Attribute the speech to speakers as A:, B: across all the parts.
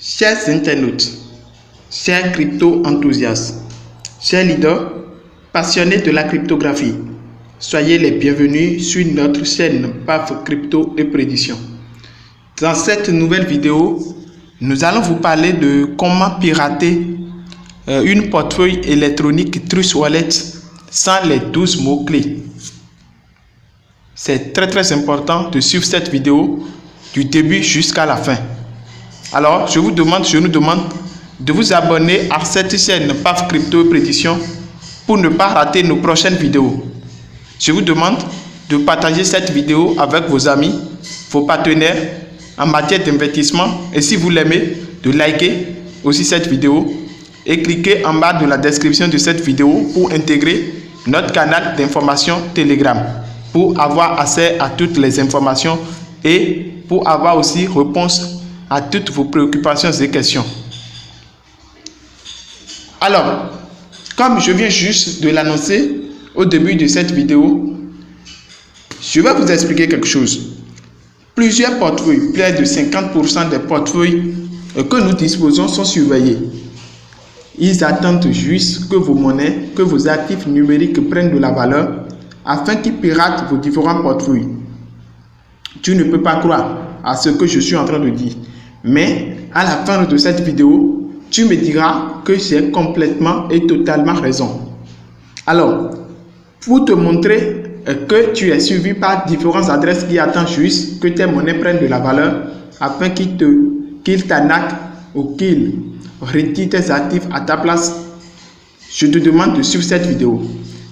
A: Chers internautes, chers crypto-enthousiastes, chers leaders, passionnés de la cryptographie, soyez les bienvenus sur notre chaîne PAF Crypto et Prédiction. Dans cette nouvelle vidéo, nous allons vous parler de comment pirater une portefeuille électronique Trust Wallet sans les 12 mots-clés. C'est très important de suivre cette vidéo du début jusqu'à la fin. Alors, je nous demande de vous abonner à cette chaîne PAF Crypto et Prédiction pour ne pas rater nos prochaines vidéos. Je vous demande de partager cette vidéo avec vos amis, vos partenaires en matière d'investissement et si vous l'aimez, de liker aussi cette vidéo et cliquez en bas de la description de cette vidéo pour intégrer notre canal d'information Telegram pour avoir accès à toutes les informations et pour avoir aussi réponse à toutes vos préoccupations et questions. Alors, comme je viens juste de l'annoncer au début de cette vidéo, je vais vous expliquer quelque chose. Plusieurs portefeuilles, près de 50% des portefeuilles que nous disposons sont surveillés. Ils attendent juste que vos monnaies, que vos actifs numériques prennent de la valeur afin qu'ils piratent vos différents portefeuilles. Tu ne peux pas croire à ce que je suis en train de dire. Mais à la fin de cette vidéo, tu me diras que j'ai complètement et totalement raison. Alors, pour te montrer que tu es suivi par différentes adresses qui attendent juste que tes monnaies prennent de la valeur afin qu'ils t'arnaquent ou qu'ils retirent tes actifs à ta place, je te demande de suivre cette vidéo.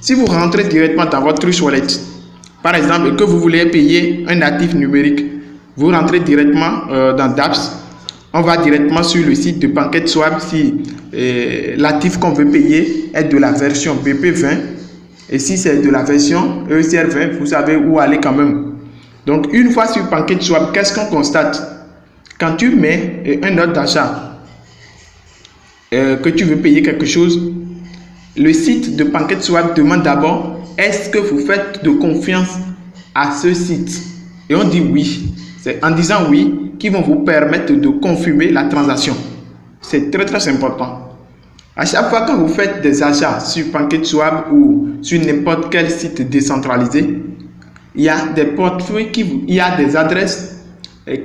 A: Si vous rentrez directement dans votre Trust Wallet, par exemple, et que vous voulez payer un actif numérique, vous rentrez directement dans DApps. On va directement sur le site de PancakeSwap si l'actif qu'on veut payer est de la version BP20 et si c'est de la version ECR20, vous savez où aller quand même. Donc, une fois sur PancakeSwap, qu'est-ce qu'on constate? Quand tu mets un ordre d'achat, que tu veux payer quelque chose, le site de PancakeSwap demande d'abord est-ce que vous faites de confiance à ce site? Et on dit oui. C'est en disant oui qu'ils vont vous permettre de confirmer la transaction. C'est très important. À chaque fois que vous faites des achats sur PancakeSwap ou sur n'importe quel site décentralisé, il y a des portefeuilles, il y a des adresses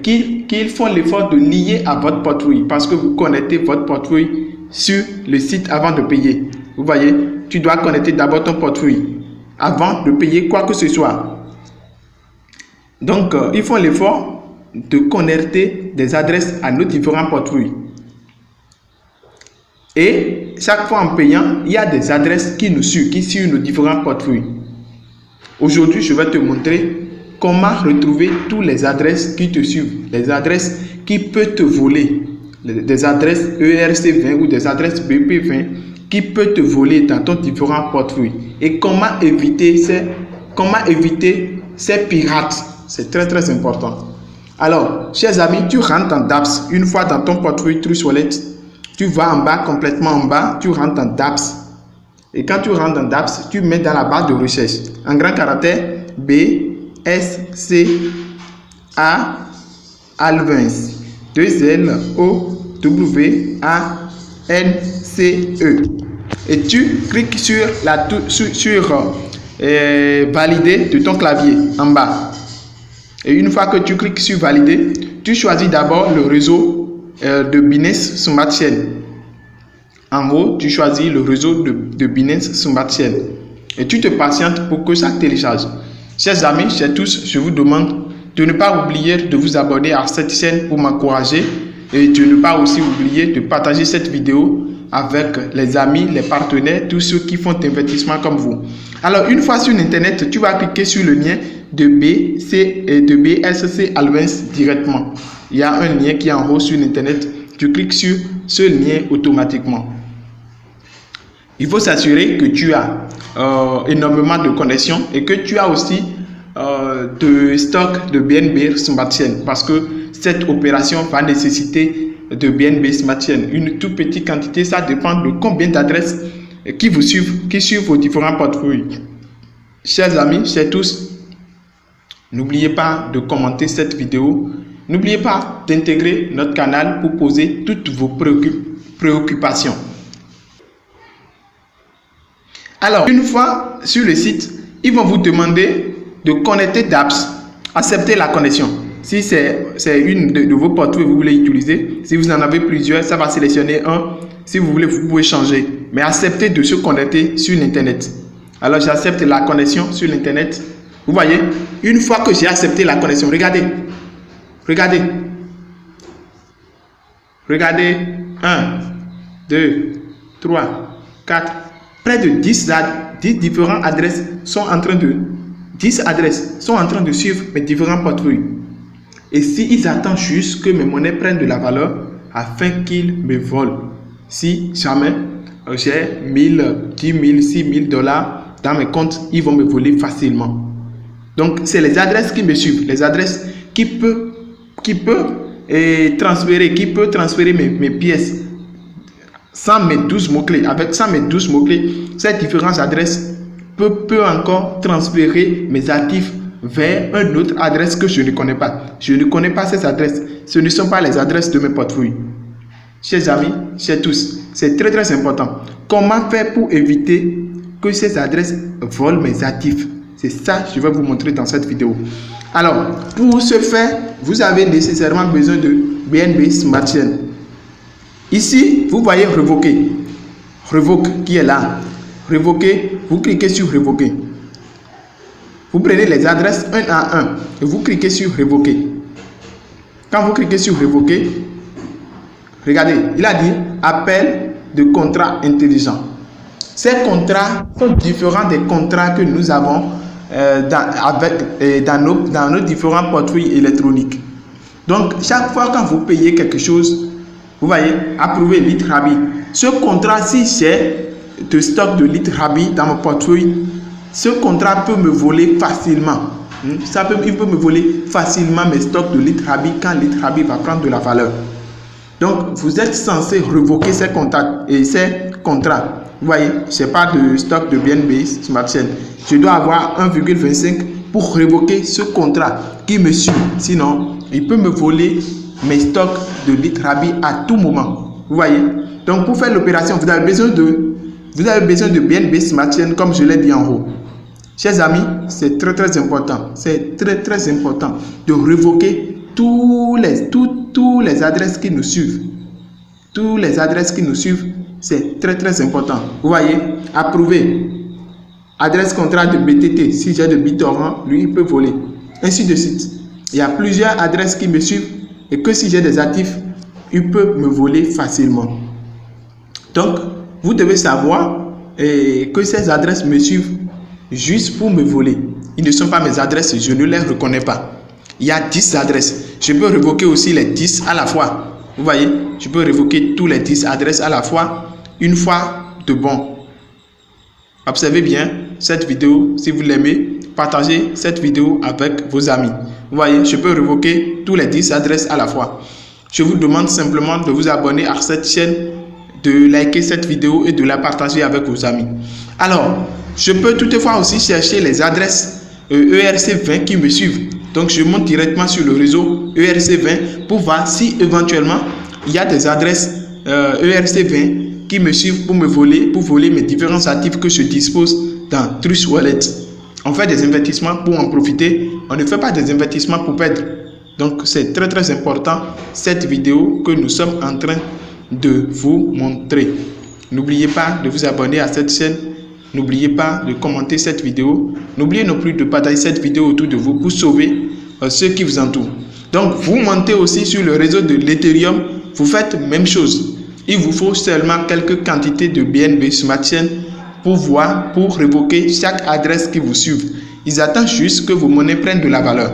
A: qui font l'effort de lier à votre portefeuille parce que vous connectez votre portefeuille sur le site avant de payer. Vous voyez, tu dois connecter d'abord ton portefeuille avant de payer quoi que ce soit. Donc, ils font l'effort de connecter des adresses à nos différents portefeuilles. Et chaque fois en payant, il y a des adresses qui suivent nos différents portefeuilles. Aujourd'hui, je vais te montrer comment retrouver toutes les adresses qui te suivent, les adresses qui peuvent te voler, des adresses ERC20 ou des adresses BP20 qui peuvent te voler dans ton différent portefeuille. Et comment éviter ces pirates. C'est très important. Alors, chers amis, tu rentres dans DApps. Une fois dans ton portefeuille Trust Wallet, tu vas en bas, complètement en bas, tu rentres dans DApps. Et quand tu rentres dans DApps, tu mets dans la barre de recherche, en grand caractère, BSCA-Alvance. 2LOWANCE. Et tu cliques sur valider de ton clavier en bas. Et une fois que tu cliques sur valider, tu choisis d'abord le réseau de Binance Smart Chain. En haut, tu choisis le réseau de Binance Smart Chain. Et tu te patientes pour que ça télécharge. Chers amis, chers tous, je vous demande de ne pas oublier de vous abonner à cette chaîne pour m'encourager et de ne pas aussi oublier de partager cette vidéo avec les amis, les partenaires, tous ceux qui font d'investissement comme vous. Alors, une fois sur Internet, tu vas cliquer sur le lien de BSC Alvance directement. Il y a un lien qui est en haut sur Internet. Tu cliques sur ce lien automatiquement. Il faut s'assurer que tu as énormément de connexions et que tu as aussi de stock de BNB Smart Chain parce que cette opération va nécessiter de BNB Smart Chain. Une toute petite quantité, ça dépend de combien d'adresses qui suivent vos différents portefeuilles. Chers amis, chers tous, n'oubliez pas de commenter cette vidéo N'oubliez pas d'intégrer notre canal pour poser toutes vos préoccupations. Alors, une fois sur le site, ils vont vous demander de connecter d'apps. Acceptez la connexion. Si c'est une de vos portefeuilles que vous voulez utiliser, si vous en avez plusieurs, ça va sélectionner un. Si vous voulez, vous pouvez changer. Mais acceptez de se connecter sur l'Internet. Alors, j'accepte la connexion sur l'Internet. Vous voyez, une fois que j'ai accepté la connexion, regardez. Regardez. Regardez. 1, 2, 3, 4. Près de 10 différentes adresses sont en train de suivre mes différents portefeuilles. Et s'ils attendent juste que mes monnaies prennent de la valeur afin qu'ils me volent. Si jamais j'ai 1000, 10 000, 6 000 dollars dans mes comptes, ils vont me voler facilement. Donc, c'est les adresses qui me suivent, les adresses qui peuvent transférer mes pièces sans mes 12 mots-clés. Sans mes 12 mots-clés, ces différentes adresses peuvent encore transférer mes actifs vers une autre adresse que je ne connais pas. Je ne connais pas ces adresses. Ce ne sont pas les adresses de mes portefeuilles. Chers amis, chers tous, c'est très très important. Comment faire pour éviter que ces adresses volent mes actifs? C'est ça que je vais vous montrer dans cette vidéo. Alors, pour ce faire, vous avez nécessairement besoin de BNB Smart Chain. Ici, vous voyez révoquer. Revoque qui est là. Révoquer, vous cliquez sur révoquer. Vous prenez les adresses un à un et vous cliquez sur révoquer. Quand vous cliquez sur révoquer, regardez, il a dit appel de contrat intelligent. Ces contrats sont différents des contrats que nous avons dans nos différents portefeuilles électroniques. Donc, chaque fois quand vous payez quelque chose, vous voyez, approuvé Litrabi. Ce contrat, si j'ai de stock de Litrabi dans mon portefeuille, ce contrat peut me voler facilement. Il peut me voler facilement mes stocks de Litrabi quand Litrabi va prendre de la valeur. Donc, vous êtes censé révoquer ces contacts et ces contrats. Vous voyez, je n'ai pas de stock de BNB Smart Chain. Je dois avoir 1,25 pour révoquer ce contrat qui me suit. Sinon, il peut me voler mes stocks de Litrabi à tout moment. Vous voyez. Donc, pour faire l'opération, vous avez besoin de BNB Smart Chain comme je l'ai dit en haut. Chers amis, c'est très très important. C'est très très important de révoquer tous les adresses qui nous suivent. Tous les adresses qui nous suivent, c'est très très important. Vous voyez, approuver. Adresse contrat de BTT. Si j'ai de BitTorrent, lui, il peut voler. Ainsi de suite. Il y a plusieurs adresses qui me suivent et que si j'ai des actifs, il peut me voler facilement. Donc, vous devez savoir que ces adresses me suivent juste pour me voler. Ils ne sont pas mes adresses, je ne les reconnais pas. Il y a 10 adresses. Je peux révoquer aussi les 10 à la fois. Vous voyez, je peux révoquer tous les 10 adresses à la fois, une fois de bon. Observez bien cette vidéo. Si vous l'aimez, partagez cette vidéo avec vos amis. Vous voyez, je peux révoquer tous les 10 adresses à la fois. Je vous demande simplement de vous abonner à cette chaîne, de liker cette vidéo et de la partager avec vos amis. Alors, je peux toutefois aussi chercher les adresses ERC20 qui me suivent. Donc, je monte directement sur le réseau ERC20 pour voir si éventuellement il y a des adresses ERC20 qui me suivent pour voler mes différents actifs que je dispose dans Trust Wallet. On fait des investissements pour en profiter. On ne fait pas des investissements pour perdre. Donc, c'est très très important cette vidéo que nous sommes en train de vous montrer. N'oubliez pas de vous abonner à cette chaîne. N'oubliez pas de commenter cette vidéo. N'oubliez non plus de partager cette vidéo autour de vous pour sauver ceux qui vous entourent. Donc, vous montez aussi sur le réseau de l'Ethereum. Vous faites la même chose. Il vous faut seulement quelques quantités de BNB Smart Chain pour révoquer chaque adresse qui vous suit. Ils attendent juste que vos monnaies prennent de la valeur.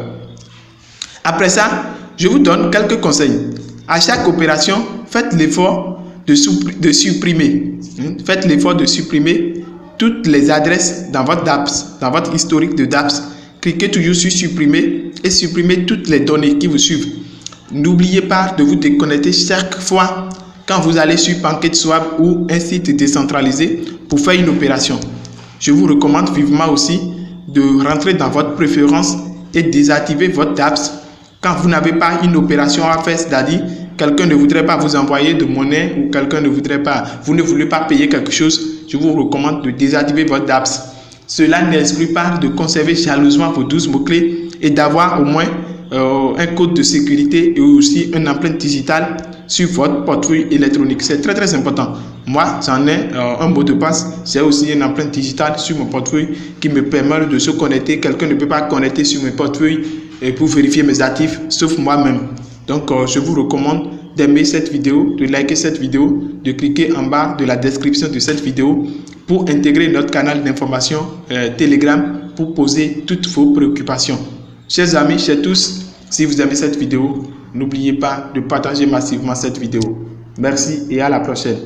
A: Après ça, je vous donne quelques conseils. À chaque opération, faites l'effort de supprimer. Faites l'effort de supprimer toutes les adresses dans votre DApps, dans votre historique de DApps. Cliquez toujours sur supprimer et supprimez toutes les données qui vous suivent. N'oubliez pas de vous déconnecter chaque fois quand vous allez sur PancakeSwap ou un site décentralisé pour faire une opération. Je vous recommande vivement aussi de rentrer dans votre préférence et désactiver votre DApps Quand vous n'avez pas une opération à faire, c'est-à-dire quelqu'un ne voudrait pas vous envoyer de monnaie ou quelqu'un ne voudrait pas, vous ne voulez pas payer quelque chose, je vous recommande de désactiver votre DApps. Cela n'exclut pas de conserver jalousement vos 12 mots-clés et d'avoir au moins un code de sécurité et aussi une empreinte digitale sur votre portefeuille électronique. C'est très très important. Moi, j'en ai un mot de passe. J'ai aussi une empreinte digitale sur mon portefeuille qui me permet de se connecter. Quelqu'un ne peut pas connecter sur mes portefeuilles pour vérifier mes actifs, sauf moi-même. Donc, je vous recommande d'aimer cette vidéo, de liker cette vidéo, de cliquer en bas de la description de cette vidéo pour intégrer notre canal d'information Telegram pour poser toutes vos préoccupations. Chers amis, chers tous, si vous aimez cette vidéo, n'oubliez pas de partager massivement cette vidéo. Merci et à la prochaine.